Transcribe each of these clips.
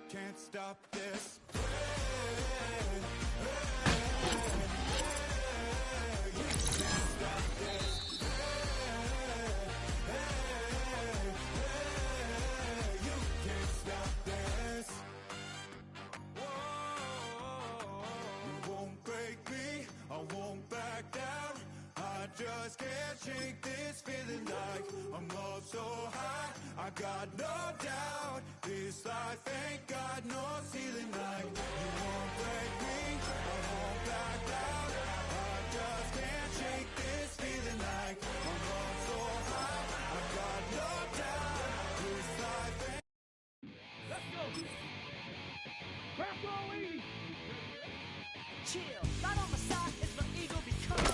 can't stop this. Just can't shake this feeling like I'm up so high. I got no doubt this life ain't got no ceiling like you won't break me. I won't back down. I just can't shake this feeling like I'm up so high. I got no doubt this life ain't. Let's go. Crack roll easy. Chill. Right on my side is my ego because.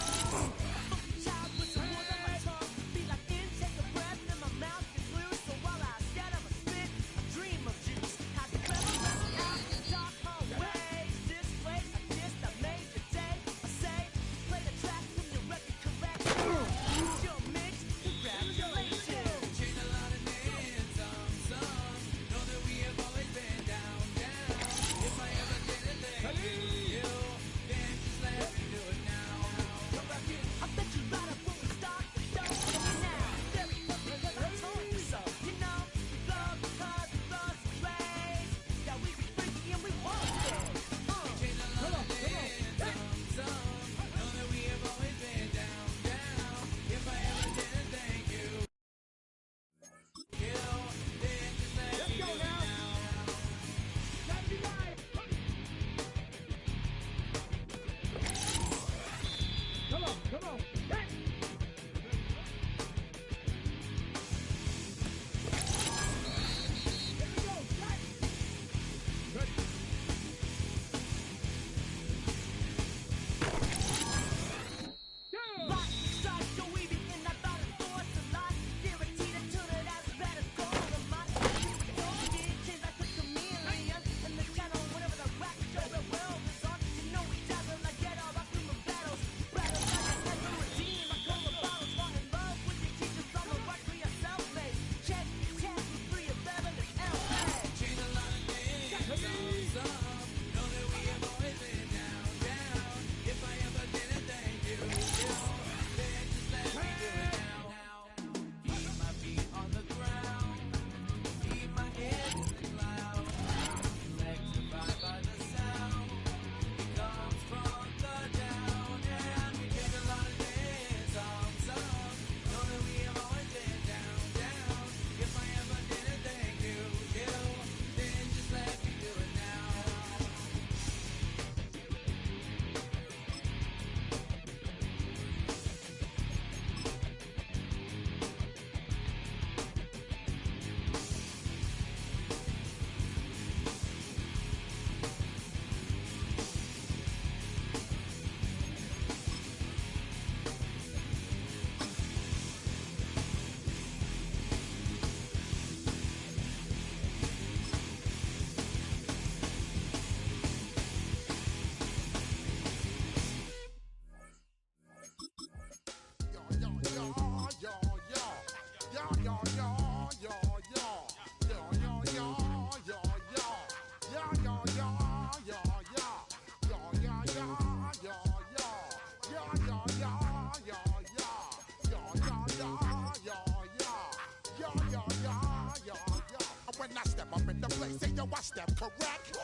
I step correct.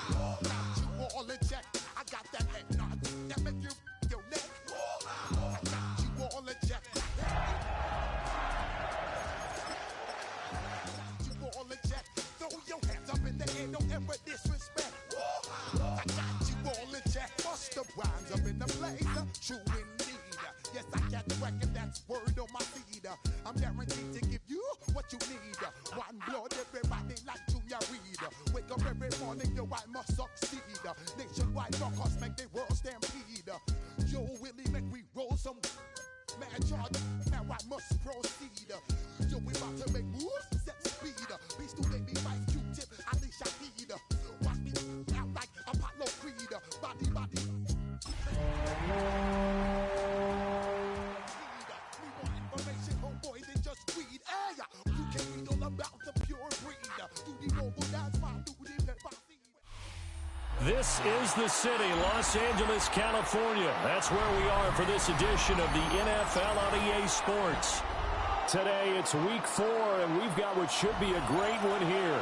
Got you all in check. I got that head nod that make you your neck. I got you all in check. You all in check. Throw your hands up in the air. Don't ever disrespect. I got you all in check. Bust the rhymes up in the blazer. True indeed. Yes, I got the record. That's word on my feed. I'm guaranteed to give you what you need. One blood, everybody like Junior Reed. Wake up every morning, yo, I must succeed. Nationwide rockers make the world stampede. Yo, Willie, make we roll some mad charge. Now I must proceed. Yo, we about to make moves, set speed. Beast to make me fight Q-tip, Ali Shahid. Watch me out like Apollo Creed. Body, body. Homeboy, they just read. Hey, you can read all about the pure breed. Do the noble dance, fine, do the pepper This is the city, Los Angeles, California. That's where we are for this edition of the NFL on EA Sports. Today, it's week 4, and we've got what should be a great one here,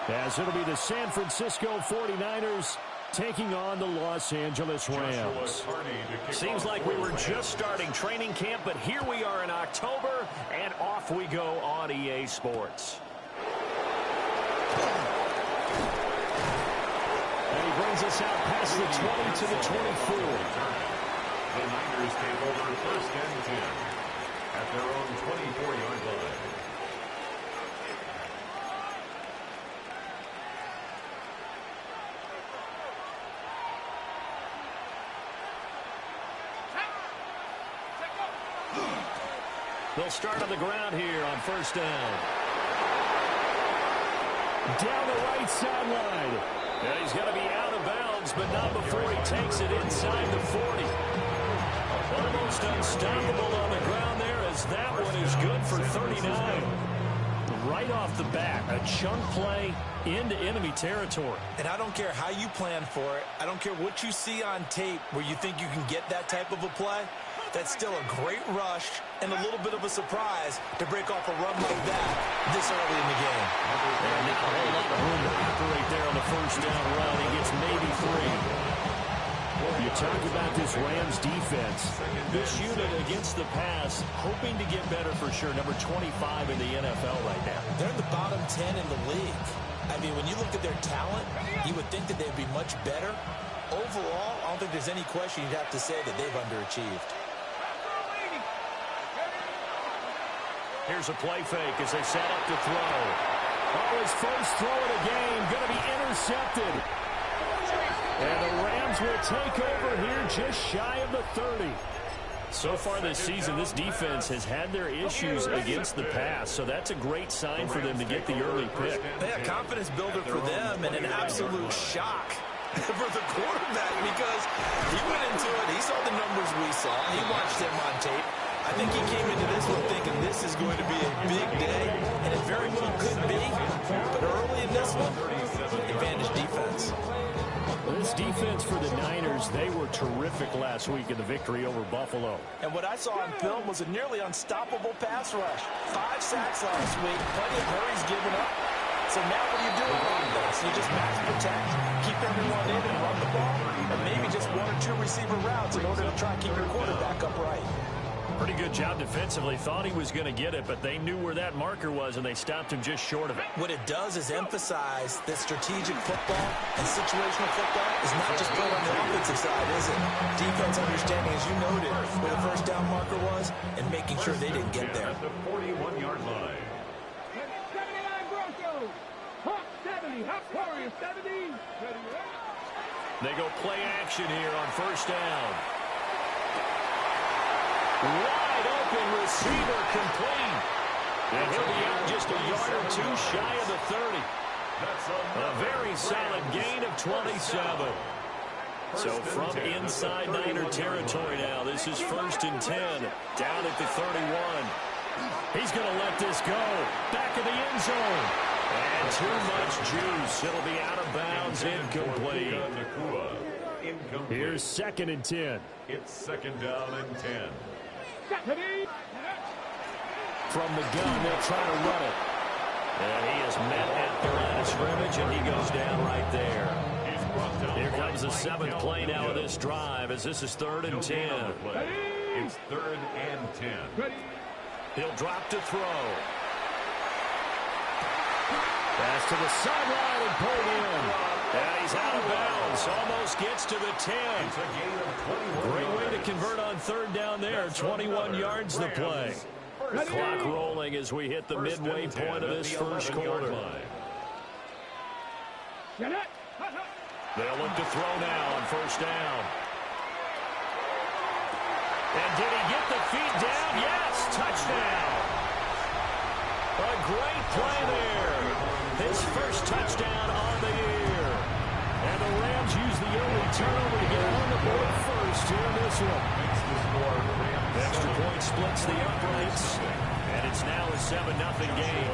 as it'll be the San Francisco 49ers taking on the Los Angeles Rams. Seems like we were just starting training camp, but here we are in October, and off we go on EA Sports. And he brings us out past the 20 to the 24. The Niners take over first and 10 at their own 24-yard line. They'll start on the ground here on first down. Down the right sideline. And he's going to be out of bounds, but not before he takes it inside the 40. Almost unstoppable on the ground there, as that one is good for 39. Right off the bat, a chunk play into enemy territory. And I don't care how you plan for it. I don't care what you see on tape where you think you can get that type of a play. That's still a great rush and a little bit of a surprise to break off a run like that this early in the game. And not a whole lot of room to operate there on the first down run. He gets maybe 3. You talk about this Rams defense. This unit against the pass, hoping to get better for sure. Number 25 in the NFL right now. They're in the bottom 10 in the league. I mean, when you look at their talent, you would think that they'd be much better. Overall, I don't think there's any question you'd have to say that they've underachieved. Here's a play fake as they set up to throw. Oh, his first throw of the game going to be intercepted. And the Rams will take over here just shy of the 30. So far this season, this defense has had their issues against the pass, so that's a great sign for them to get the early pick. Yeah, confidence builder for them and an absolute shock for the quarterback, because he went into it, he saw the numbers we saw, he watched them on tape. I think he came into this one thinking this is going to be a big day, and it very well could be. But early in this one, advantage defense. This defense for the Niners, they were terrific last week in the victory over Buffalo. And what I saw on film was a nearly unstoppable pass rush. 5 sacks last week, plenty of hurries given up. So now what do you do about this? You just max protect, keep everyone in and run the ball, or maybe just 1 or 2 receiver routes in order to try and keep your quarterback upright. Pretty good job defensively. Thought he was going to get it, but they knew where that marker was, and they stopped him just short of it. What it does is emphasize that strategic football and situational football is not just played on the offensive side, is it? Defense understanding, as you noted, where the first down marker was, and making sure they didn't get there. At the 41-yard line. 79 Broncos. Hawk 70. Hawk Warriors 70. They go play action here on first down. Wide open receiver complete. And he'll be out just a yard or 2 shy of the 30. A very solid gain of 27. So from inside Niner territory now, this is first and 10. Down at the 31. He's going to let this go. Back of the end zone. And too much juice. It'll be out of bounds, incomplete. Here's second and 10. It's second down and 10. From the gun, they'll try to run it. And he is met at the line of scrimmage, and he goes down right there. Here comes the 7th play now of this drive, as this is third and 10. It's third and 10. He'll drop to throw. Pass to the sideline and pulled in. And he's out of bounds. Almost gets to the 10. Great way to convert on third down there. 21 yards the play. Clock rolling as we hit the midway point of this first quarter. They'll look to throw now on first down. And did he get the feet down? Yes, touchdown. A great play there. His first touchdown on the year. And the Rams use the early turnover to get on the board first here in this one. Extra point splits the uprights. And it's now a 7-0 game.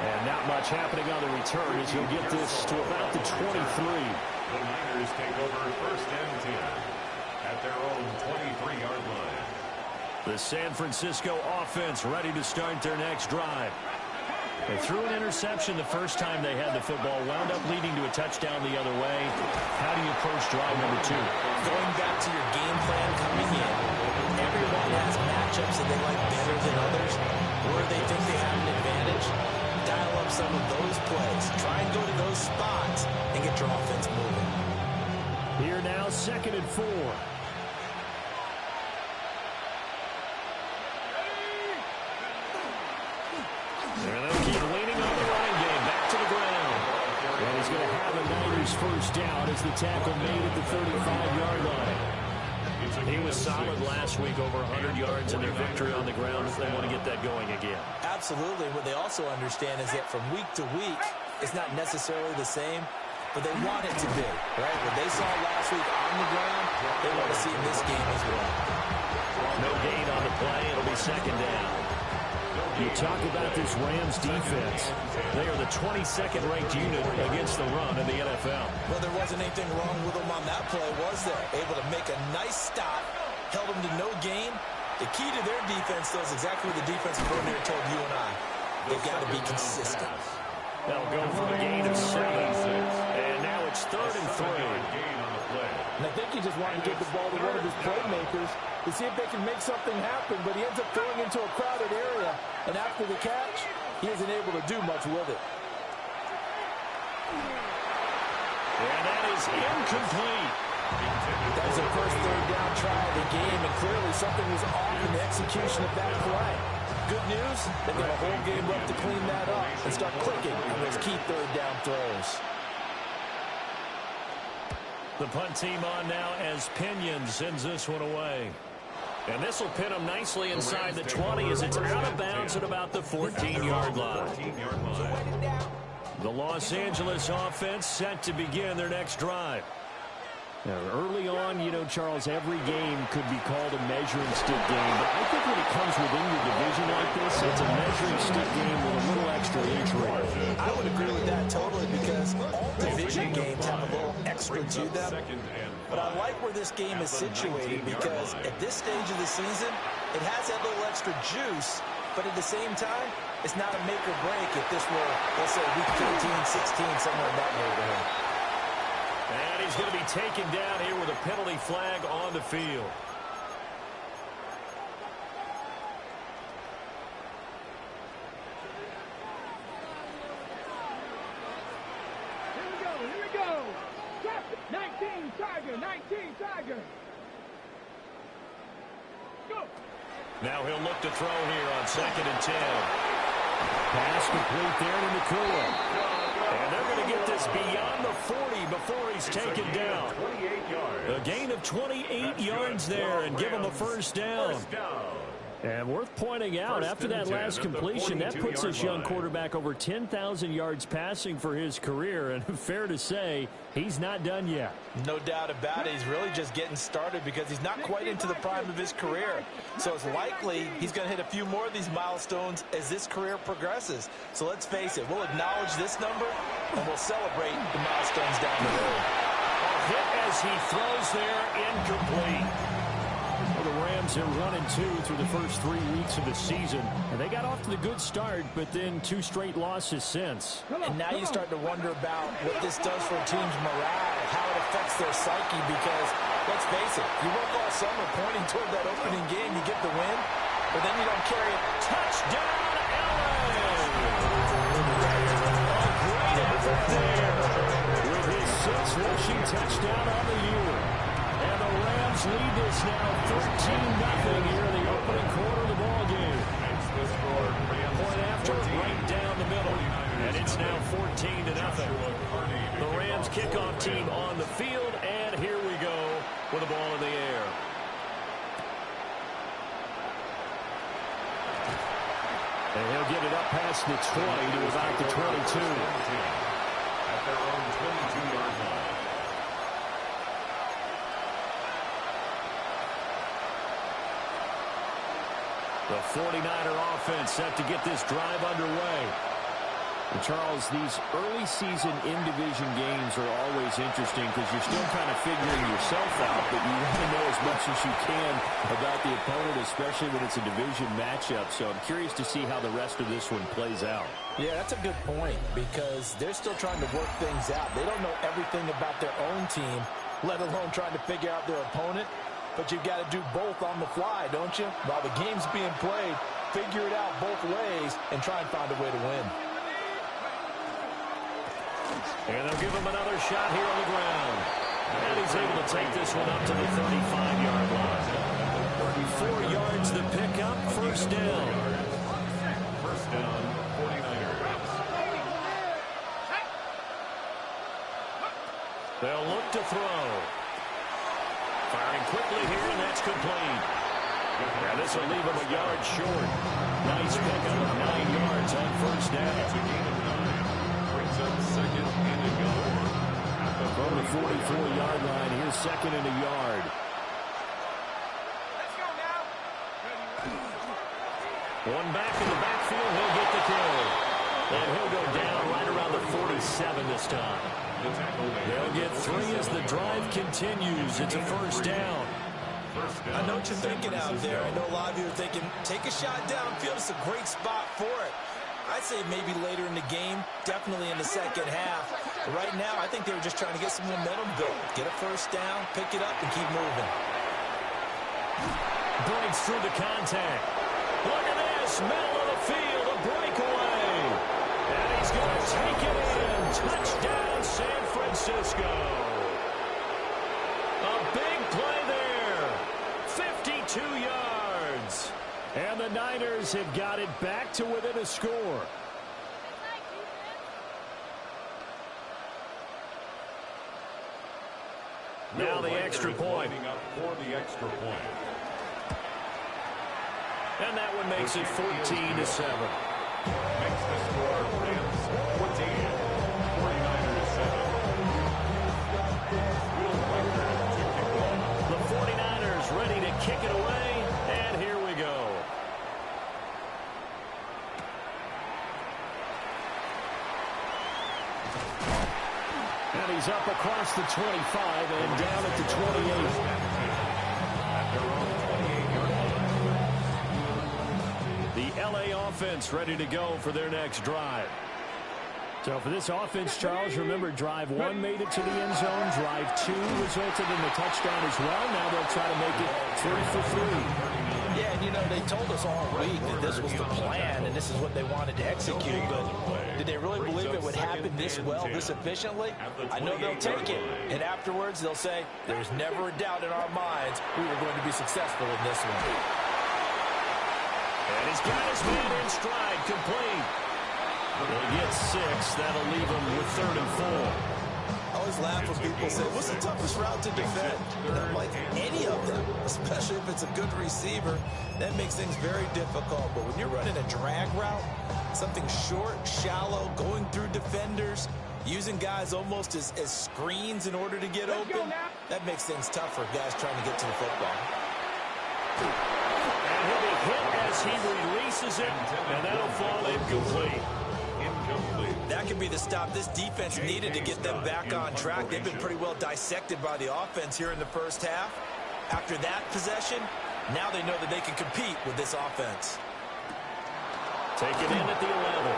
And not much happening on the return as you'll get this to about the 23. The Niners take over 1st and 10 at their own 23-yard line. The San Francisco offense ready to start their next drive. They threw an interception the first time they had the football, wound up leading to a touchdown the other way. How do you approach drive number 2? Going back to your game plan coming in, everyone has matchups that they like better than others, where they think they have an advantage. Dial up some of those plays. Try and go to those spots and get your offense moving. Here now, 2nd and 4. And they'll keep leaning on the running game. Back to the ground. And he's going to have a Niners first down as the tackle made at the 35-yard line. He was solid last week, over 100 yards in their victory on the ground. They want to get that going again. Absolutely. What they also understand is that from week to week, it's not necessarily the same, but they want it to be, right? What they saw last week on the ground, they want to see in this game as well. No gain on the play. It'll be 2nd down. You talk about this Rams defense. They are the 22nd ranked unit against the run in the NFL. Well, there wasn't anything wrong with them on that play, was there? Able to make a nice stop, held them to no gain. The key to their defense, though, is exactly what the defensive coordinator told you and I. They've got to be consistent. They'll go for a gain of 7. And now it's 3rd and 3. And I think he just wanted to give the ball to one of his playmakers to see if they can make something happen, but he ends up throwing into a crowded area, and after the catch, he isn't able to do much with it. And that is incomplete. That was the first 3rd down try of the game, and clearly something was off in the execution of that play. Good news, they've got a whole game left to clean that up and start clicking on those key 3rd down throws. The punt team on now as Pinion sends this one away. And this will pin them nicely inside the 20 as it's out of bounds at about the 14-yard line. The Los Angeles offense set to begin their next drive. Now, early on, you know, Charles, every game could be called a measuring stick game. But I think when it comes within your division like this, it's a measuring stick game with a little extra inch rate. I would agree with that totally because all division games have a little extra to them. But I like where this game is situated because at this stage of the season, it has that little extra juice. But at the same time, it's not a make or break if this were, let's say, week 15, 16, somewhere in that neighborhood. And he's going to be taken down here with a penalty flag on the field. Here we go. 19 Tiger, 19 Tiger. Go. Now he'll look to throw here on 2nd and 10. Pass complete there to Nakua. And they're going to get this beyond the 40 before he's taken down. A gain of 28 yards there and give him a first down. And worth pointing out, after that last completion, that puts this young quarterback over 10,000 yards passing for his career. And fair to say, he's not done yet. No doubt about it. He's really just getting started because he's not quite into the prime of his career. So it's likely he's going to hit a few more of these milestones as this career progresses. So let's face it, we'll acknowledge this number and we'll celebrate the milestones down the road. A hit as he throws there, incomplete. Well, the Rams are 1-2 through the first 3 weeks of the season. And they got off to the good start, but then 2 straight losses since. And now you start to wonder about what this does for a team's morale, how it affects their psyche, because, let's face it, you work all summer pointing toward that opening game, you get the win, but then you don't carry it. Touchdown, Allen! A great effort there with his 6th rushing touchdown on the year. And the Rams lead this now 13-0 here in the opening quarter of the ballgame. Point after, right down the middle. And it's now 14-0. The Rams kickoff team on the field, and here we go with the ball in the air. And he'll get it up past the 20 to about the 22. At their own 22-yard line. The 49er offense set to get this drive underway. And Charles, these early season in-division games are always interesting because you're still kind of figuring yourself out, but you want to know as much as you can about the opponent, especially when it's a division matchup. So I'm curious to see how the rest of this one plays out. Yeah, that's a good point because they're still trying to work things out. They don't know everything about their own team, let alone trying to figure out their opponent. But you've got to do both on the fly, don't you? While the game's being played, figure it out both ways and try and find a way to win. And they'll give him another shot here on the ground. And he's able to take this one up to the 35-yard line. 4 yards the pickup, first down. First down, 49ers. They'll look to throw. Firing quickly here, and that's complete. And this will leave him a yard short. Nice pickup of 9 yards on first down. Second and a goal. From the 44-yard line, here's second and a yard. Let's go now. One back in the backfield, he'll get the kill. And he'll go down right around the 47 this time. They'll get 3 as the drive continues. It's a first down. I know what you're thinking out there. I know a lot of you are thinking, take a shot downfield. It's a great spot for it. I'd say maybe later in the game, definitely in the second half. But right now, I think they were just trying to get some momentum built. Get a first down, pick it up, and keep moving. Breaks through the contact. Look at this. Middle of the field, a breakaway. And he's going to take it in. Touchdown, San Francisco. A big play there. 52 yards. And the Niners have got it back to within a score. Now the extra point. Up for the extra point. And that one makes it 14-7. Makes the score Rams 14, 49ers 7. Will Riker to kick off. The 49ers ready to kick it away. And here we go. And he's up across the 25 and down at the 28. At their own 28-yard line. The LA offense ready to go for their next drive. So for this offense, Charles, remember drive 1 made it to the end zone. Drive 2 resulted in the touchdown as well. Now they'll try to make it 3 for 3. Yeah, and you know, they told us all week that this was the plan and this is what they wanted to execute, but did they really believe it would happen this well, this efficiently? I know they'll take it, and afterwards they'll say, there's never a doubt in our minds we were going to be successful in this one. And he's got his man in stride, complete. They'll get 6. That'll leave him with 3rd and 4. I always laugh when people say, what's the toughest route to defend? And I'm like, any of them, especially if it's a good receiver, that makes things very difficult. But when you're running a drag route, something short, shallow, going through defenders, using guys almost as screens in order to get open, that makes things tough for guys trying to get to the football. And he'll be hit as he releases it, and that'll fall incomplete. That could be the stop this defense needed to get them back on track. They've been pretty well dissected by the offense here in the first half. After that possession, now they know that they can compete with this offense. Take it in at the 11.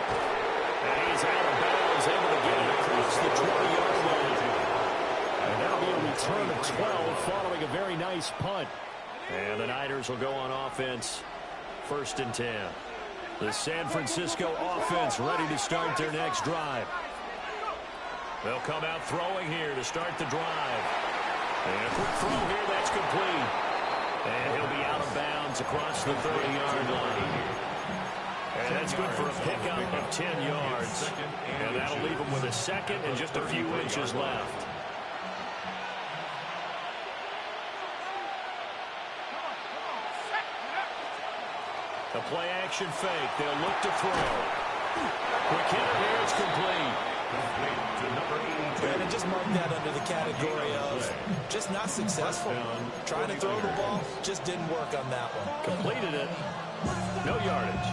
And he's out of bounds, able to get it across the 20-yard line. And that'll be a return of 12 following a very nice punt. And the Niners will go on offense, 1st and 10. The San Francisco offense ready to start their next drive. They'll come out throwing here to start the drive. And a quick throw here, that's complete. And he'll be out of bounds across the 30-yard line. And that's good for a pickup of 10 yards. And that'll leave him with a 2nd and just a few inches left. A play-action fake. They'll look to throw. Quick hitter here. It's complete. And just mark that under the category of just not successful. Trying to throw the ball, just didn't work on that one. Completed it. No yardage.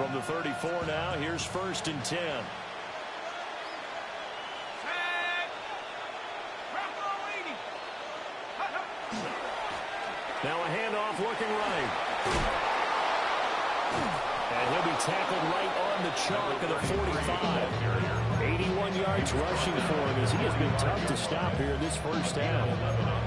From the 34 now, here's 1st and 10. Now a handoff looking right. And he'll be tackled right on the chalk of the 45. 81 yards rushing for him as he has been tough to stop here in this first half.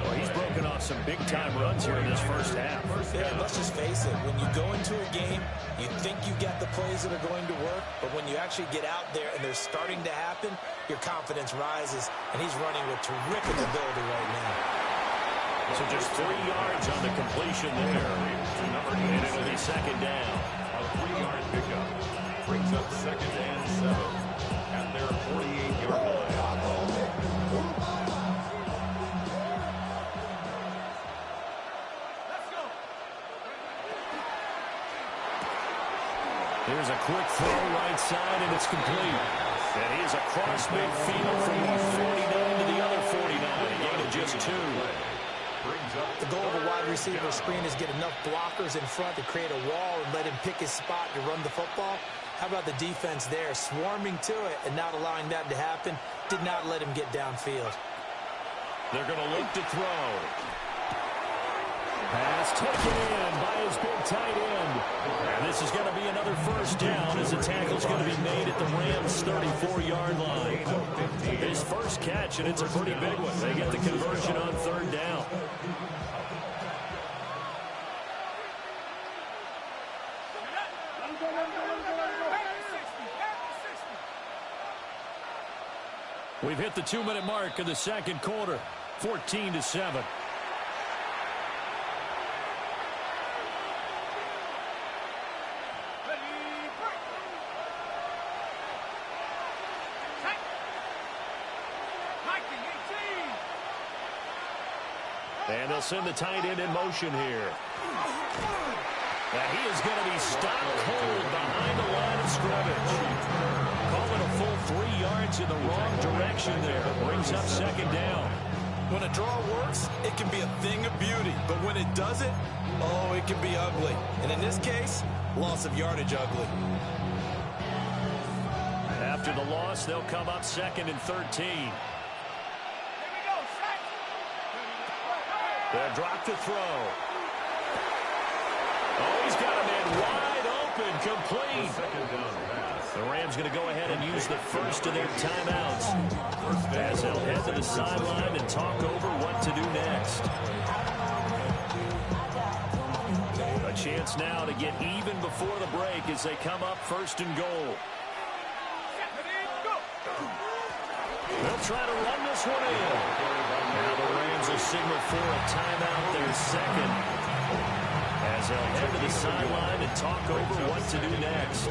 Well, he's broken off some big-time runs here in this first half. Yeah, and let's just face it. When you go into a game, you think you got the plays that are going to work, but when you actually get out there and they're starting to happen, your confidence rises, and he's running with terrific ability right now. So just 3 yards on the completion there. And it'll be 2nd down. A 3-yard pickup brings up 2nd and 7 at their 48-yard line. Here's a quick throw right side, and it's complete. And he is across midfield from the 49 to the other 49. A gain of just 2. The goal of a wide receiver screen is get enough blockers in front to create a wall and let him pick his spot to run the football. How about the defense there, swarming to it and not allowing that to happen? Did not let him get downfield. They're going to look to throw. Pass taken in by his big tight end. And this is going to be another 1st down as the tackle's going to be made at the Rams' 34-yard line. His first catch, and it's a pretty big one. They get the conversion on 3rd down. We've hit the 2-minute mark of the 2nd quarter, 14-7. And they'll send the tight end in motion here. And he is going to be stopped cold behind the line of scrimmage. Calling a full 3 yards in the wrong direction there. Brings up 2nd down. When a draw works, it can be a thing of beauty. But when it doesn't, oh, it can be ugly. And in this case, loss of yardage ugly. After the loss, they'll come up 2nd and 13. They'll drop to throw. Oh, he's got a man wide open, complete. The Rams going to go ahead and use the first of their timeouts as they'll head to the sideline and talk over what to do next. A chance now to get even before the break as they come up 1st and goal. They'll try to run this one in. Now the Rams will signal for a timeout, their 2nd. As they'll head to the sideline and talk over what to do next.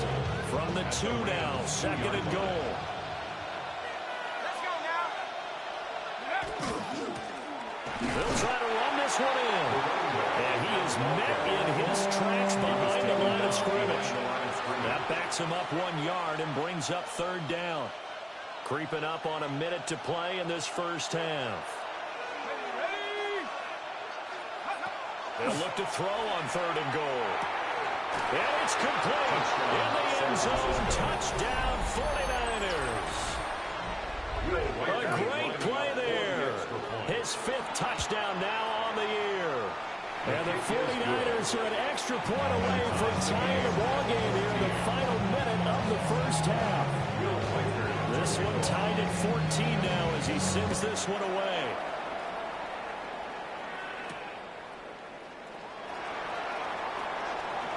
From the 2 now, 2nd and goal. Let's go now. They'll try to run this one in. And he is met in his tracks behind the line of scrimmage. That backs him up 1 yard and brings up 3rd down. Creeping up on a minute to play in this first half. They'll look to throw on 3rd and goal. And it's complete. In the end zone, touchdown 49ers. A great play there. His 5th touchdown now on the year. And the 49ers are an extra point away from tying the ball game here in the final minute of the first half. This one tied at 14 now as he sends this one away.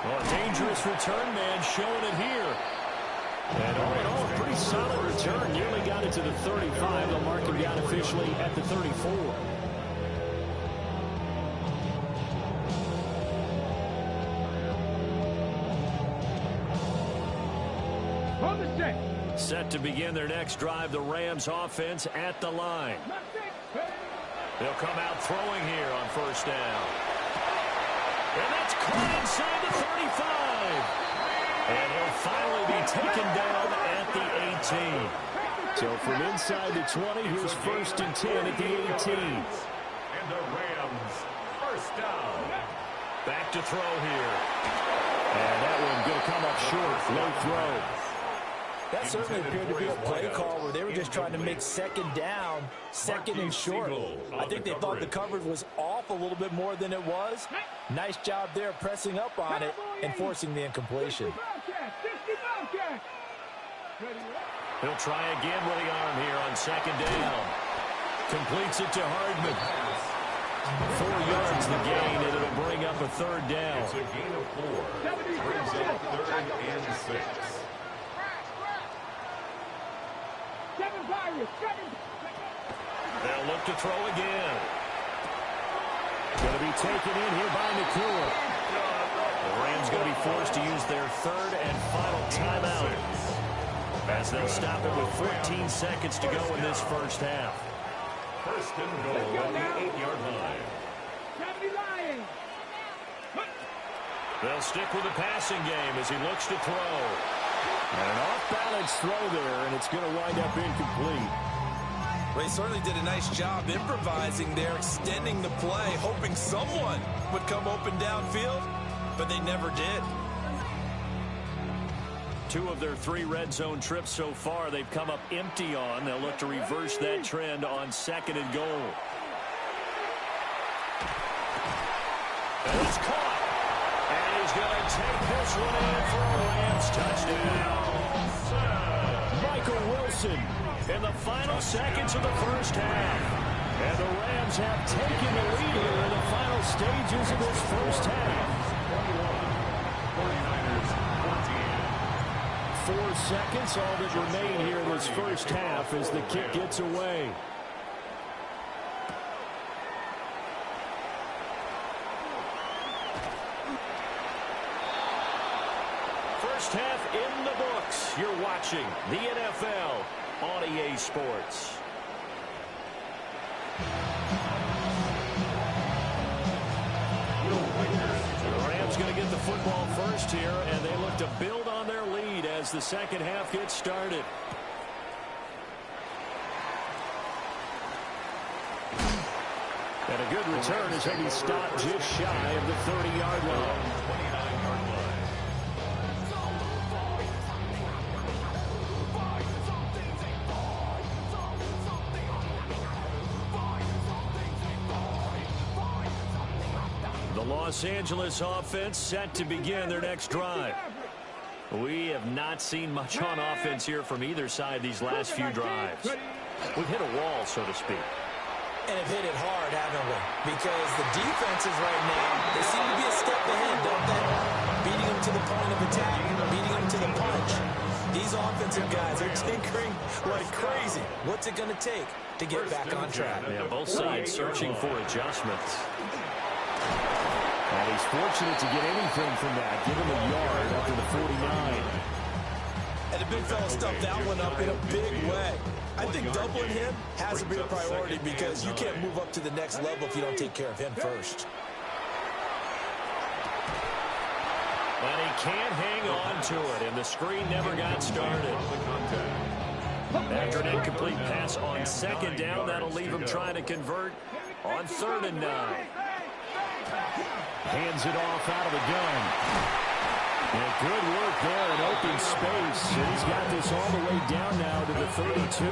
Well, a dangerous return man showing it here. And all in all, a pretty solid return. Nearly got it to the 35. They'll mark him down officially at the 34. Hold the check. Set to begin their next drive, the Rams offense at the line. They'll come out throwing here on 1st down. And that's caught inside the 35. And he'll finally be taken down at the 18. So from inside the 20, here's 1st and 10 at the 18. And the Rams, 1st down. Back to throw here. And that one going to come up short. Low throw. That certainly appeared to be a play call where they were just trying to make second down, second and short. I think they thought the coverage was off a little bit more than it was. Nice job there pressing up on it and forcing the incompletion. He'll try again with the arm here on second down. Completes it to Hardman. 4 yards the gain, and it'll bring up a third down. It's a gain of 4. Brings up 3rd and 6. They'll look to throw again. Going to be taken in here by Nakua. The Rams going to be forced to use their 3rd and final timeout as they'll stop it with 14 seconds to go in this first half. First and goal on the 8-yard line. They'll stick with the passing game as he looks to throw. And an off-balance throw there, and it's going to wind up incomplete. Well, he certainly did a nice job improvising there, extending the play, hoping someone would come open downfield, but they never did. 2 of their 3 red zone trips so far they've come up empty on. They'll look to reverse that trend on second and goal. And it's caught. And he's going to take this one in for a Rams touchdown. Michael Wilson in the final seconds of the first half. And the Rams have taken the lead here in the final stages of this first half. 4 seconds, all that remain here in this first half as the kick gets away. First half in the books. You're watching the NFL on EA Sports. The Rams going to get the football first here, and they look to build on their lead as the second half gets started. And a good return as he'll be stopped just shy of the 30-yard line. 29-yard line. The Los Angeles offense set to begin their next drive. We have not seen much on offense here from either side these last few drives. We've hit a wall, so to speak. And have hit it hard, haven't we? Because the defenses right now, they seem to be a step ahead, don't they? Beating them to the point of attack, beating them to the punch. These offensive guys are tinkering like crazy. What's it going to take to get back on track? Yeah, both sides searching for adjustments. And he's fortunate to get anything from that. Give him a yard up to the 49. And the big fella stuffed that one up in a big way. I think doubling him has to be a priority because you can't move up to the next level if you don't take care of him first. And he can't hang on to it, and the screen never got started. After an incomplete pass on second down, that'll leave him trying to convert on 3rd and 9. Hands it off out of the gun. And good work there in open space. And he's got this all the way down now to the 32.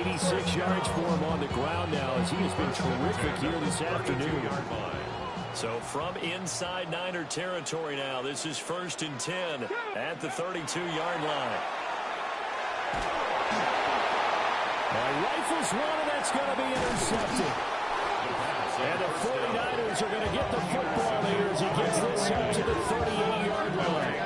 86 yards for him on the ground now as he has been terrific here this afternoon. So from inside Niner territory now, this is 1st and 10 at the 32-yard line. And rifles one, and that's going to be intercepted. And the 49ers are going to get the football here as he gets this up to the 38-yard line.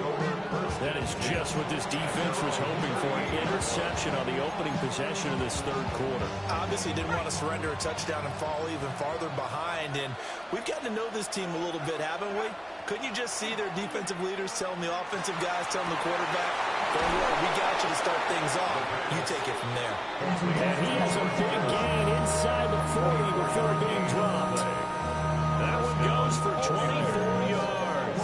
That is just what this defense was hoping for, an interception on the opening possession of this 3rd quarter. Obviously didn't want to surrender a touchdown and fall even farther behind. And we've gotten to know this team a little bit, haven't we? Couldn't you just see their defensive leaders telling the offensive guys, telling the quarterback, don't worry, we got you to start things off. You take it from there. And he has a big gain inside the 40 before being dropped. That one goes for 24 yards.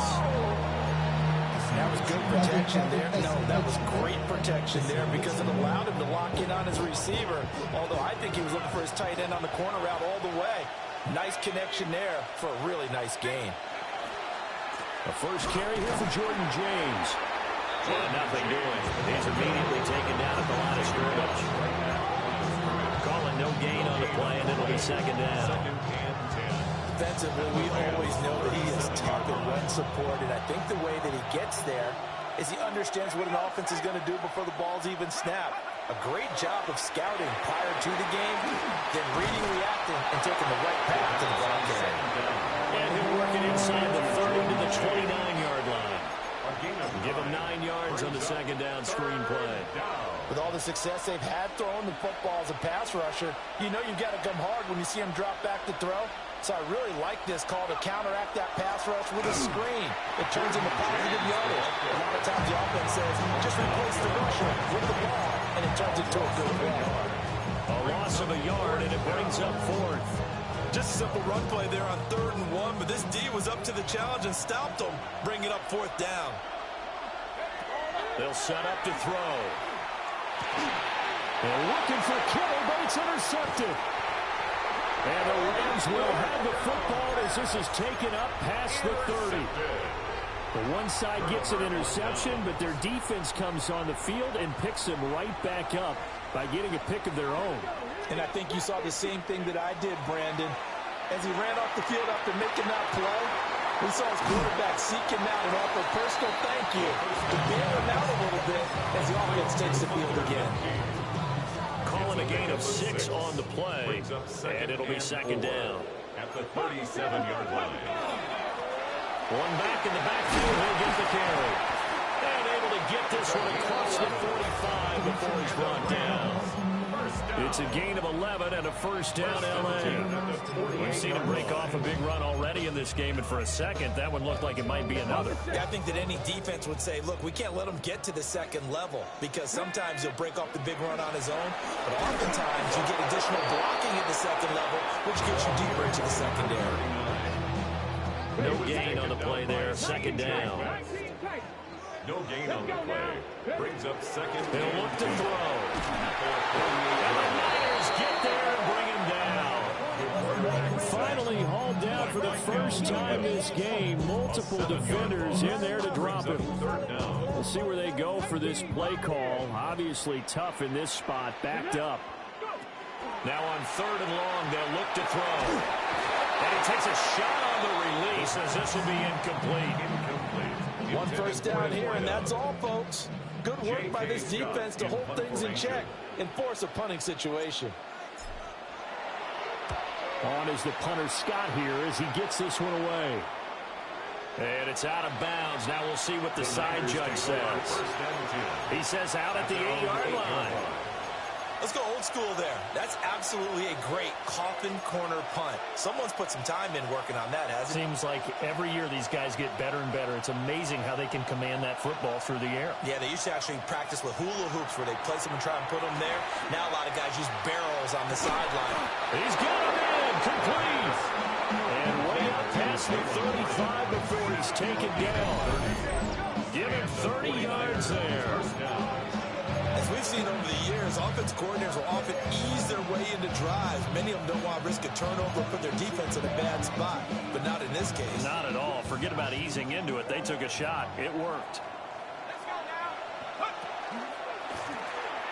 That was good protection there. No, that was great protection there because it allowed him to lock in on his receiver. Although I think he was looking for his tight end on the corner route all the way. Nice connection there for a really nice gain. The first carry here for Jordan James. Well, nothing doing. He's immediately taken down at the line of scrimmage. Calling no gain on the play, and it'll be second down. Defensively, we always know that he is tough and run support, and I think the way that he gets there is he understands what an offense is going to do before the ball's even snapped. A great job of scouting prior to the game, then reading, reacting, and taking the right path to the ball carry. And he'll work it inside the 30 to the 29-yard line. Give him 9 yards on the second down screen play. With all the success they've had throwing the football as a pass rusher, you know you've got to come hard when you see him drop back to throw. So I really like this call to counteract that pass rush with a screen. It turns into positive yardage. A lot of times the offense says, just replace the rusher with the ball, and it turns into a good play. A loss of a yard, and it brings up fourth. Just a simple run play there on 3rd and 1, but this D was up to the challenge and stopped him, bringing up 4th down. They'll set up to throw. They're looking for Kittle, but it's intercepted. And the Rams will have the football as this is taken up past the 30. The one side gets an interception, but their defense comes on the field and picks them right back up by getting a pick of their own. And I think you saw the same thing that I did, Brandon. As he ran off the field after making that play, we saw his quarterback seek him out and offer a personal thank you to bail him out a little bit as the offense takes the field again. Calling a gain of 6 on the play, and it'll be second down. At the 37-yard line. One back in the backfield, he'll get the carry. And able to get this one across the 45 before he's brought down. It's a gain of 11 and a first down, L.A. We've seen him break off a big run already in this game, and for a second, that one looked like it might be another. I think that any defense would say, look, we can't let him get to the second level because sometimes he'll break off the big run on his own, but oftentimes you get additional blocking at the second level, which gets you deeper into the secondary. No gain on the play there, second down. No gain on the play. Brings up second. They'll look to throw. And the Niners get there and bring him down. Finally hauled down for the first time this game. Multiple defenders in there to drop him. We'll see where they go for this play call. Obviously tough in this spot, backed up. Now on 3rd and long, they'll look to throw. And he takes a shot on the release as this will be incomplete. One first down here, and that's all, folks. Good work by this defense to hold things in check and force a punting situation. On is the punter Scott here as he gets this one away. And it's out of bounds. Now we'll see what the side judge says. He says out at the 8-yard line. Let's go old school there. That's absolutely a great coffin corner punt. Someone's put some time in working on that, hasn't it? Seems like every year these guys get better and better. It's amazing how they can command that football through the air. Yeah, they used to actually practice with hula hoops where they place them and try and put them there. Now a lot of guys use barrels on the sideline. He's got him in, complete. And way up past the 35 before he's taken down. Give him 30 yards there. As we've seen over the years, offense coordinators will often ease their way into drives. Many of them don't want to risk a turnover or put their defense in a bad spot, but not in this case. Not at all. Forget about easing into it. They took a shot. It worked.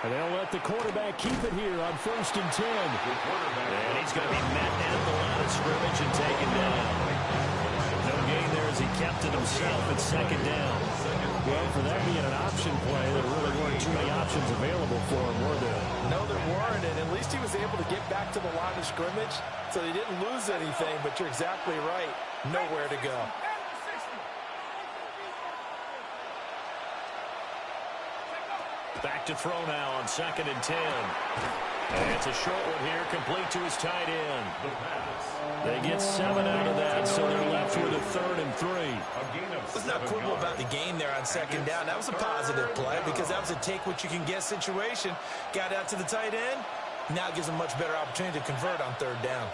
And they'll let the quarterback keep it here on 1st and 10. And he's going to be met at the line of scrimmage and taken down. No gain there as he kept it himself at second down. Well, for that being an option play, there really weren't too many options available for him, were there? No, there weren't, and at least he was able to get back to the line of scrimmage, so he didn't lose anything, but you're exactly right. Nowhere to go. Back to throw now on 2nd and 10. And it's a short one here, complete to his tight end. They get 7 out of that, so they're left with a 3rd and 3. Let's not quibble about the gain there on 2nd down. That was a positive play because that was a take-what-you-can-get situation. Got out to the tight end. Now gives them a much better opportunity to convert on 3rd down.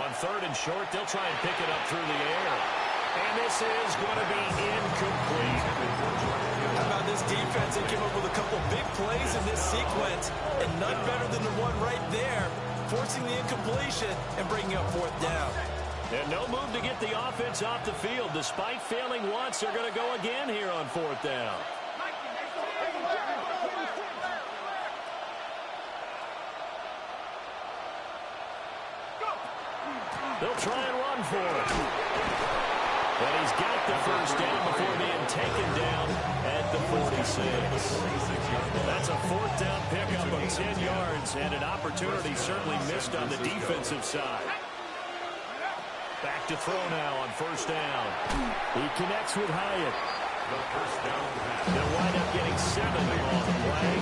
On 3rd and short, they'll try and pick it up through the air. And this is going to be incomplete. How about this defense? They came up with a couple big plays in this sequence, and none better than the one right there, forcing the incompletion and bringing up 4th down. And no move to get the offense off the field. Despite failing once, they're going to go again here on 4th down. They'll try and run for it. But he's got the first down before being taken down at the 46. That's a 4th down pickup of 10 yards, and an opportunity certainly missed on the defensive side. Back to throw now on 1st down. He connects with Hyatt. The first down pass. They'll wind up getting 7 on the play,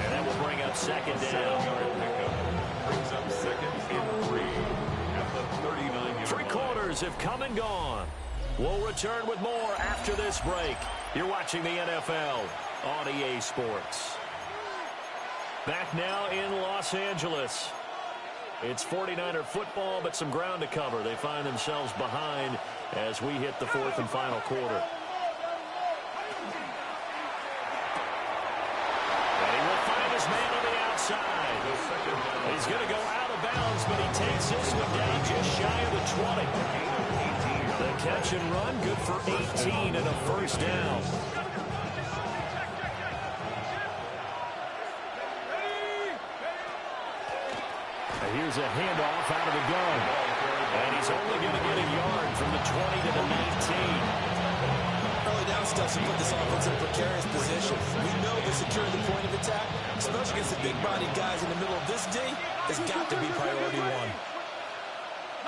and that will bring up 2nd down. 7-yard pickup brings up 2nd and 3 at the 39-yard line. 3 quarters have come and gone. We'll return with more after this break. You're watching the NFL on EA Sports. Back now in Los Angeles. It's 49er football, but some ground to cover. They find themselves behind as we hit the 4th and final quarter. And he will find his man on the outside. He's going to go out of bounds, but he takes this one down just shy of the 20. The catch and run, good for 18 and a first down. Here's a handoff out of the gun. And he's only going to get a yard from the 20 to the 19. Early down stuff to put this offense in a precarious position. We know they're securing the point of attack, especially against the big-bodied guys in the middle of this D. It's got to be priority 1.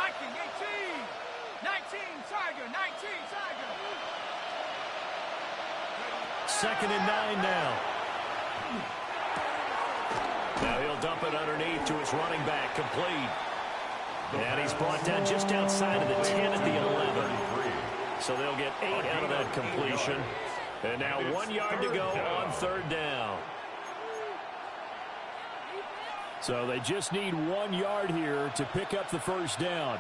19, 18, 19, Tiger, 19, Tiger. 2nd and 9 now. Now he'll dump it underneath to his running back, complete. And he's brought down just outside of the 10 at the 11. So they'll get 8 out of that completion. And now 1 yard to go on 3rd down. So they just need 1 yard here to pick up the first down.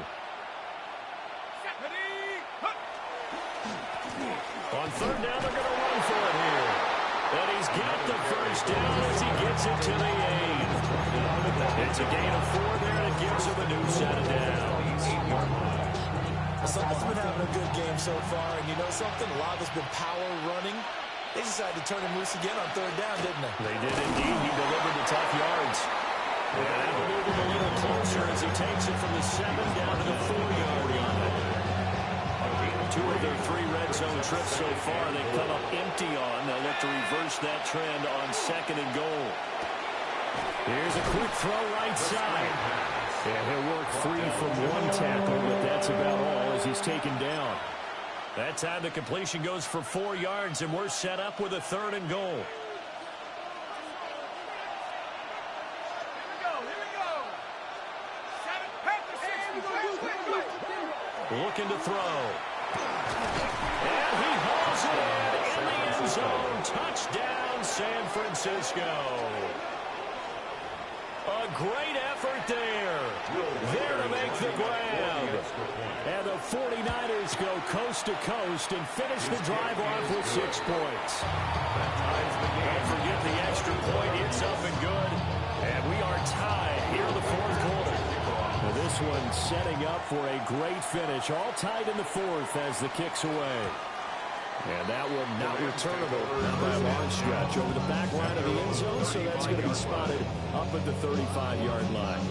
On 3rd down, they're going to run for it here. And he's got the first down as he gets it to the 8. It's a gain of 4 there, and it gives him a new set of downs. Someone's been having a good game so far, and you know something? A lot of it's been power running. They decided to turn him loose again on 3rd down, didn't they? They did indeed. He delivered the tough yards. And that'll move him a little closer as he takes it from the 7 down to the 4-yard line. 2 of their 3 red zone trips so far they've come up empty on. They'll look to reverse that trend on 2nd and goal. Here's a quick throw right side. And he'll work free from 1 tackle, but that's about all as he's taken down. That time the completion goes for 4 yards, and we're set up with a 3rd and goal. Looking to throw. And he hauls it in the end zone. Touchdown, San Francisco. A great effort there. There to make the grab. And the 49ers go coast to coast and finish the drive off with 6 points. Don't forget the extra point. It's up and good. And we are tied here in the 4th quarter. Now this one setting up for a great finish. All tied in the 4th as the kick's away. And that one not returnable. Not by a long stretch over the back line of the end zone, so that's going to be spotted up at the 35-yard line.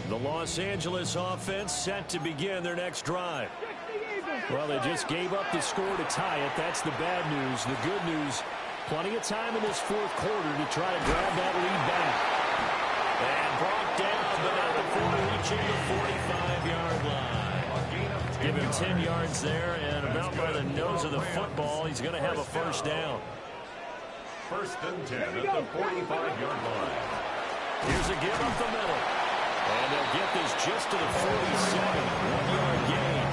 The Los Angeles offense set to begin their next drive. Well, they just gave up the score to tie it. That's the bad news. The good news, plenty of time in this 4th quarter to try to grab that lead back. And brought down, but not before reaching the 45-yard line. Give him 10 yards there, and about by the nose of the football, he's going to have a first down. 1st and 10 at the 45-yard line. Here's a give up the middle. And they'll get this just to the 47. 1-yard gain.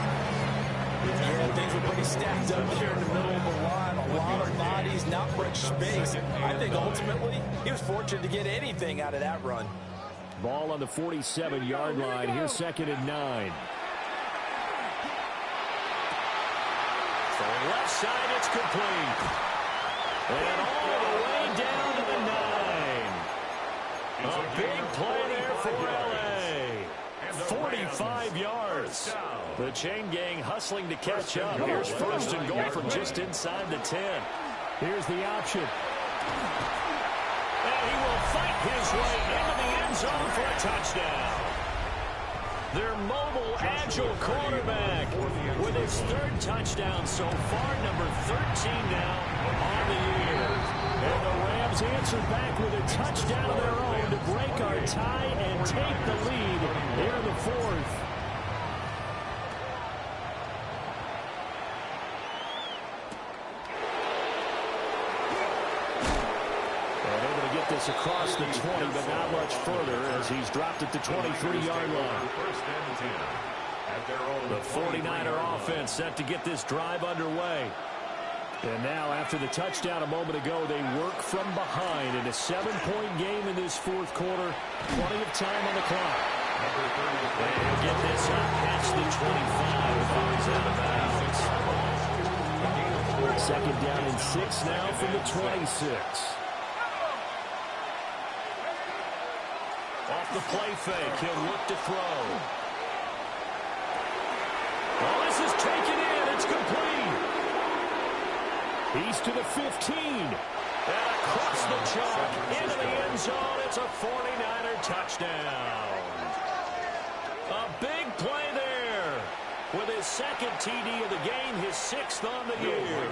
Yeah, things were pretty stacked up here in the middle of the line. A lot of bodies, not much space. I think ultimately he was fortunate to get anything out of that run. Ball on the 47-yard line. Here's 2nd and 9. Throwing left side, it's complete. And all the way down to the 9. A big play there for LA. 45 yards. The chain gang hustling to catch up. Here's first and goal from just inside the 10. Here's the option. And he will fight his way into the end zone for a touchdown. Their mobile, agile quarterback with his third touchdown so far, number 13 now on the year. And the Rams answer back with a touchdown of their own to break our tie and take the lead here in the fourth. This across the 20, but not much further as he's dropped it to 23-yard line. The 49er offense set to get this drive underway. And now, after the touchdown a moment ago, they work from behind in a 7-point game in this fourth quarter. Plenty of time on the clock. They'll get this up past the 25 before he's out of bounds. Second down and 6 now from the 26. Off the play fake, he'll look to throw. Oh, this is taken in. It's complete. He's to the 15. And across the chalk into the end zone. It's a 49er touchdown. A big play there. With his second TD of the game, his 6th on the year.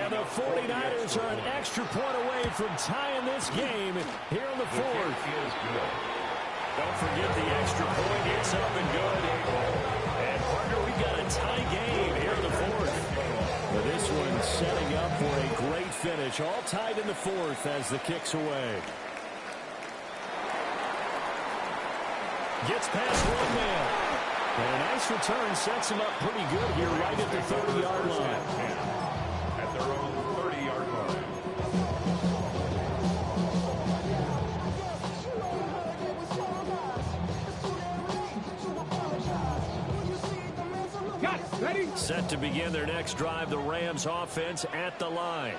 And the 49ers are an extra point away from tying this game here in the fourth. Don't forget the extra point. It's up and good. And, partner, we've got a tie game here in the fourth. Well, this one's setting up for a great finish. All tied in the fourth as the kick's away. Gets past one man. And a nice return sets him up pretty good here right at the 30-yard line. At their own 30-yard line. Set to begin their next drive, the Rams offense at the line.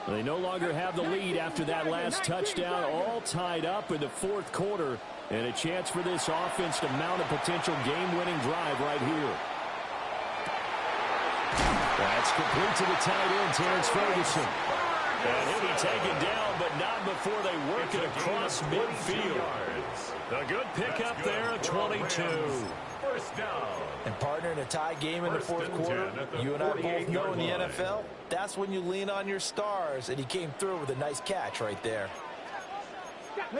They no longer have the lead after that last touchdown, all tied up in the fourth quarter, and a chance for this offense to mount a potential game-winning drive right here. That's complete to the tight end, Terrence Ferguson. And he'll be taken down, but not before they work it across midfield. A good pickup there, a 22. First down. And partner, in a tie game in the fourth quarter, you and I both know in the NFL, that's when you lean on your stars, and he came through with a nice catch right there. On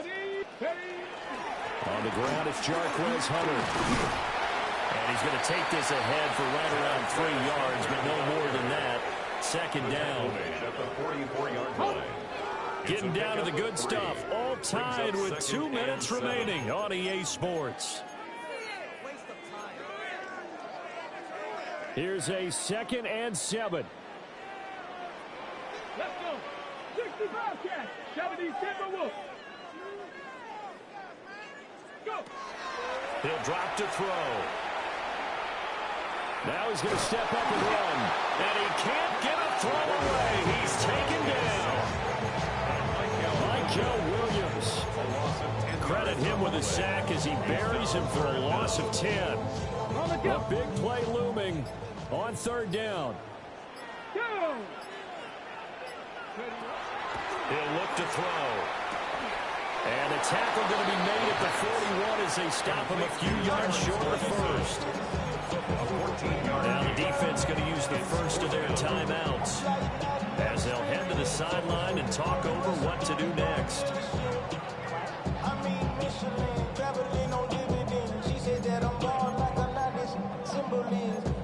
the ground, it's Jarquez Hunter. And he's going to take this ahead for right around 3 yards, but no more than that. Second down. At the 44-yard line. Getting down to the good stuff. All tied with 2 minutes remaining on EA Sports. Here's a 2nd and 7. Let's go. 65 catch. 77 Wolf. Go. He'll drop to throw. Now he's going to step up and run. And he can't get a throw away. He's taken down. Michael Williams. Credit him with a sack as he buries him for a loss of 10. A big play looming on 3rd down. He'll look to throw. And a tackle going to be made at the 41 as they stop him a few yards short of first. Now the defense going to use the first of their timeouts as they'll head to the sideline and talk over what to do next.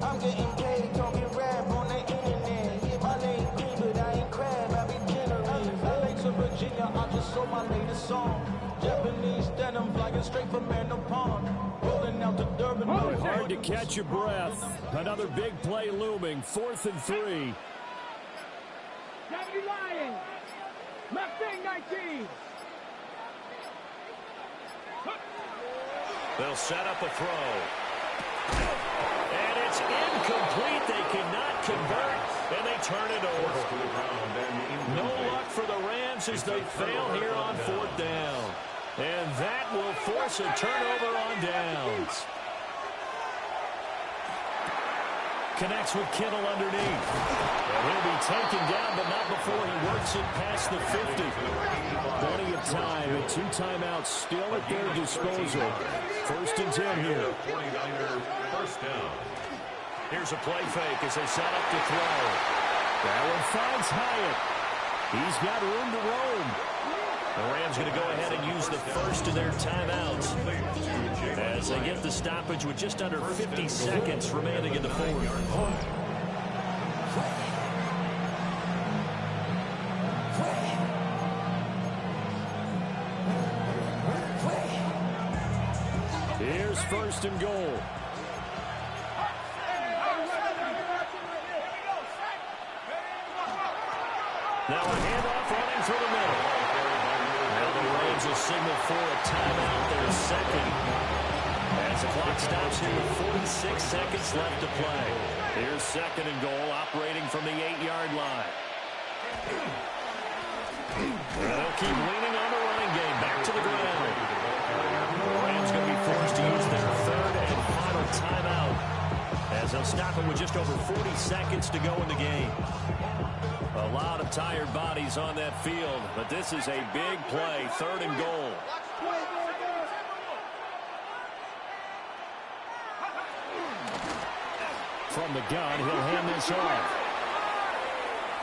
I'm getting paid, talking rap on the internet. Yeah, my name green, but I ain't crab, I be generous. LA to Virginia, I just sold my latest song. Japanese denim, flying straight from Random Pond. Rolling out to Durban. Hard to catch your breath. Another big play looming, 4th and 3. Gravity Lions. Mustang 19. They'll set up a throw. And it's incomplete. They cannot convert, and they turn it over. No luck for the Rams as they fail here on 4th down. And that will force a turnover on downs. Connects with Kittle underneath. And he'll be taken down, but not before he works it past the 50. Plenty of time and 2 timeouts still at their disposal. 1st and 10 here. 49er first down. Here's a play fake as they set up to throw. That one finds Hyatt. He's got room to roam. The Rams going to go ahead and use the first of their timeouts as they get the stoppage with just under 50 seconds remaining in the fourth. Here's 1st and goal. Now a handoff running through the middle. Now the Rams will signal for a timeout, their second. As the clock stops here with 46 seconds left to play. Here's 2nd and goal, operating from the 8-yard line. They'll keep leaning on the running game. Back to the ground. The Rams going to be forced to use their 3rd and final timeout as they'll stop it with just over 40 seconds to go in the game. A lot of tired bodies on that field, but this is a big play, 3rd and goal. From the gun, he'll hand this off.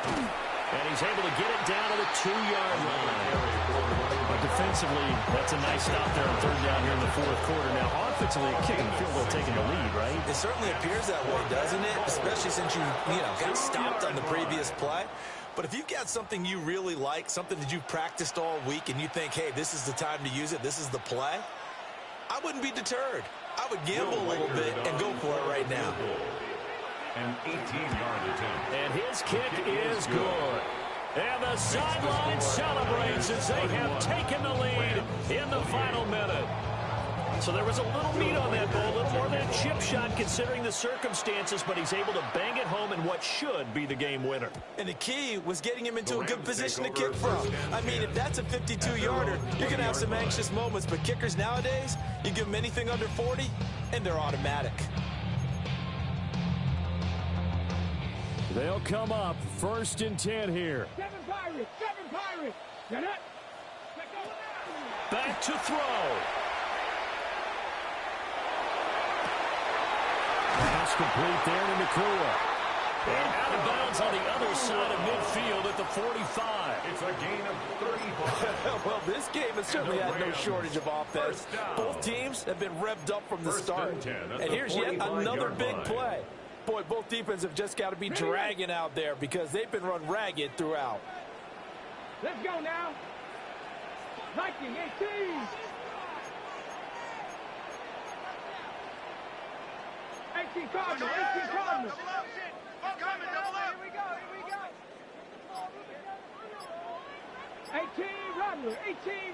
And he's able to get it down to the 2-yard line. But defensively, that's a nice stop there on 3rd down here in the 4th quarter. Now, offensively, a kick and field goal taking the lead, right? It certainly appears that way, doesn't it? Especially since you got stopped on the previous play. But if you've got something you really like, something that you've practiced all week, and you think, hey, this is the time to use it, this is the play, I wouldn't be deterred. I would gamble a little bit and go for it right now. An 18-yard attempt. And his kick is good. And the sideline celebrates as they have taken the lead in the final minute. So there was a little meat on that ball, a little more than a chip shot considering the circumstances, but he's able to bang it home in what should be the game winner. And the key was getting him into a good position to kick from. I mean, if that's a 52-yarder, you're going to have some anxious moments, but kickers nowadays, you give them anything under 40, and they're automatic. They'll come up 1st and 10 here. 7 Pirates. Get it. Back to throw. Pass complete there to Nakua. And out of bounds on the other side of midfield at the 45. It's a gain of 35. Well, this game has certainly had no shortage of offense. Both teams have been revved up from the start. And here's yet another big play. Boy, both defenses have just got to be dragging out there because they've been run ragged throughout. Let's go now. Viking 18. 18 Cardinal. 18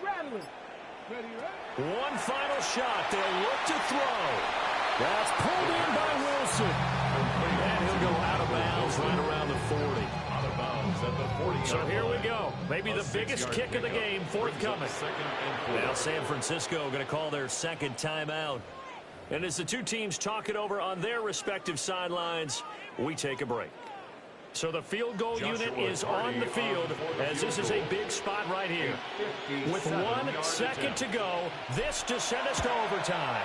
Rattler. Ready? One final shot. They'll look to throw. That's pulled in by Wilson. And he'll go out of bounds right around the 40. Out of bounds at the 40. So here we go. Maybe the biggest kick of the game forthcoming. Now San Francisco going to call their 2nd timeout. And as the two teams talk it over on their respective sidelines, we take a break. So the field goal unit is on the field as this is a big spot right here. With 1 second to go, this to send us to overtime.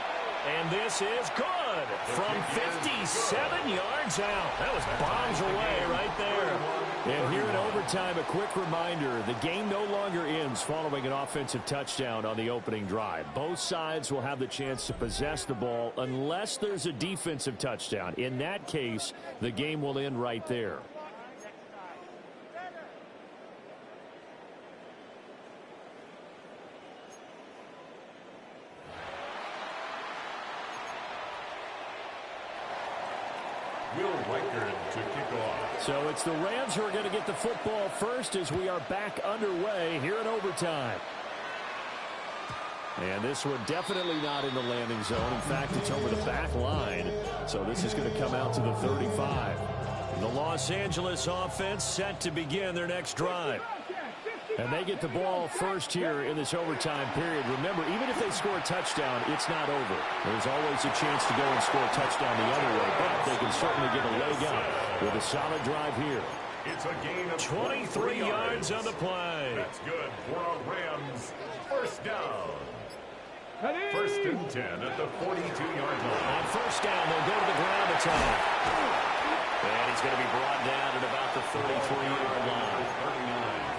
And this is good from 57 yards out. That was bombs away right there. And here in overtime, a quick reminder, the game no longer ends following an offensive touchdown on the opening drive. Both sides will have the chance to possess the ball unless there's a defensive touchdown. In that case, the game will end right there. Will Riker to kick off. So it's the Rams who are going to get the football first as we are back underway here in overtime. And this one definitely not in the landing zone. In fact, it's over the back line. So this is going to come out to the 35. The Los Angeles offense set to begin their next drive. 50 And they get the ball first here in this overtime period. Remember, even if they score a touchdown, it's not over. There's always a chance to go and score a touchdown the other way, but they can certainly get a leg up with a solid drive here. It's a gain of 23 yards on the play. That's good for a Rams first down. First and 10 at the 42-yard line. On first down, they'll go to the ground attack. And he's going to be brought down at about the 33-yard line.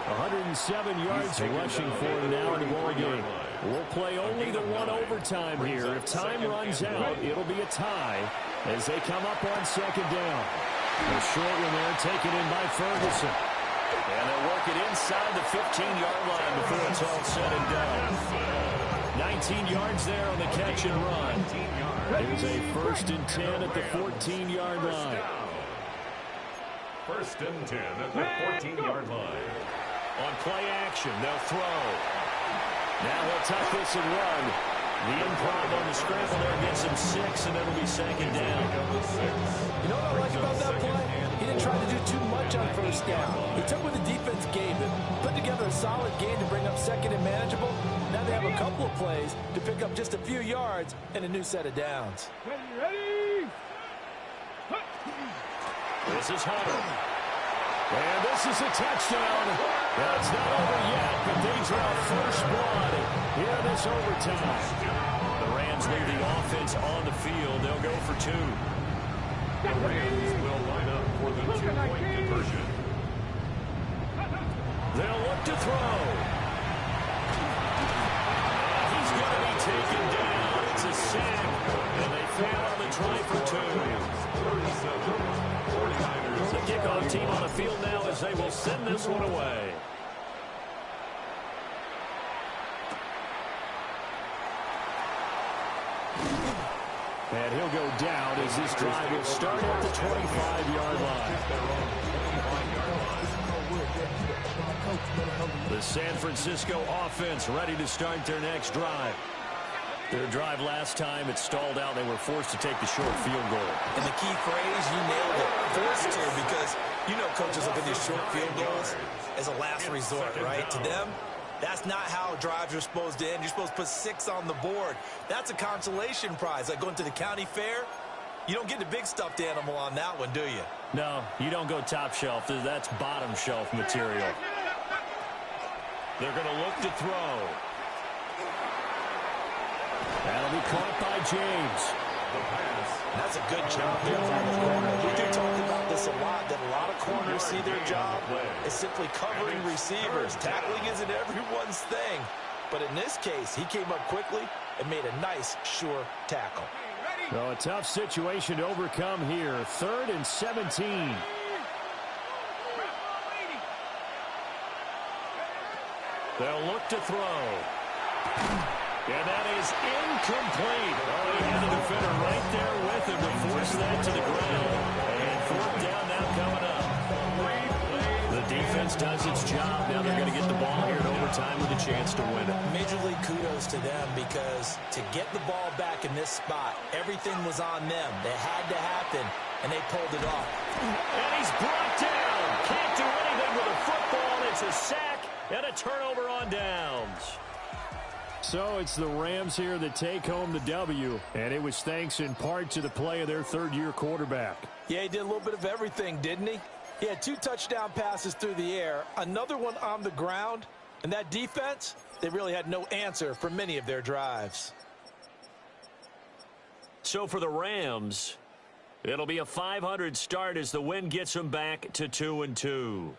107 yards rushing for him now in the ball game. We'll play only the one overtime here. If time runs out, it'll be a tie as they come up on second down. A short one there taken in by Ferguson. And they'll work it inside the 15-yard line before it's all said and done. 19 yards there on the catch and run. Here's a first and 10 at the 14-yard line. First and 10 at the 14-yard line. On play action, they'll throw. Now he'll tuck this and run. The improv on the scramble there gets him 6, and it'll be second down. You know what I like about that play? He didn't try to do too much on first down. He took what the defense gave him, put together a solid game to bring up second and manageable. Now they have a couple of plays to pick up just a few yards and a new set of downs. Ready? This is Hunter. And this is a touchdown. That's not over yet, but they draw first blood here in this overtime. The Rams leave the offense on the field. They'll go for 2. The Rams will line up for the 2-point conversion. They'll look to throw. He's going to be taken down. It's a sack, and they fail on the try for 2. 49ers. The kickoff team on the field now as they will send this one away. And he'll go down as this drive will start at the 25-yard line. The San Francisco offense ready to start their next drive. Their drive last time, it stalled out. They were forced to take the short field goal. And the key phrase, you nailed it, forced to, because you know coaches look at these short field goals as a last resort, right? To them, that's not how drives are supposed to end. You're supposed to put 6 on the board. That's a consolation prize. Like going to the county fair, you don't get the big stuffed animal on that one, do you? No, you don't go top shelf. That's bottom shelf material. They're going to look to throw. That'll be caught by James. That's a good job there from the corner. We do talk about this a lot, that a lot of corners see their job is simply covering receivers. Tackling isn't everyone's thing. But in this case, he came up quickly and made a nice, sure tackle. So a tough situation to overcome here. 3rd and 17. They'll look to throw. And that is incomplete. Oh, he had the defender right there with him to force that to the ground. And 4th down now coming up. The defense does its job. Now they're going to get the ball here in overtime with a chance to win it. Major League kudos to them, because to get the ball back in this spot, everything was on them. It had to happen, and they pulled it off. And he's brought down. Can't do anything with a football. It's a sack and a turnover on downs. So it's the Rams here that take home the W, and it was thanks in part to the play of their 3rd-year quarterback. Yeah, he did a little bit of everything, didn't he? He had 2 touchdown passes through the air, another one on the ground, and that defense, they really had no answer for many of their drives. So for the Rams, it'll be a .500 start as the win gets them back to 2-2.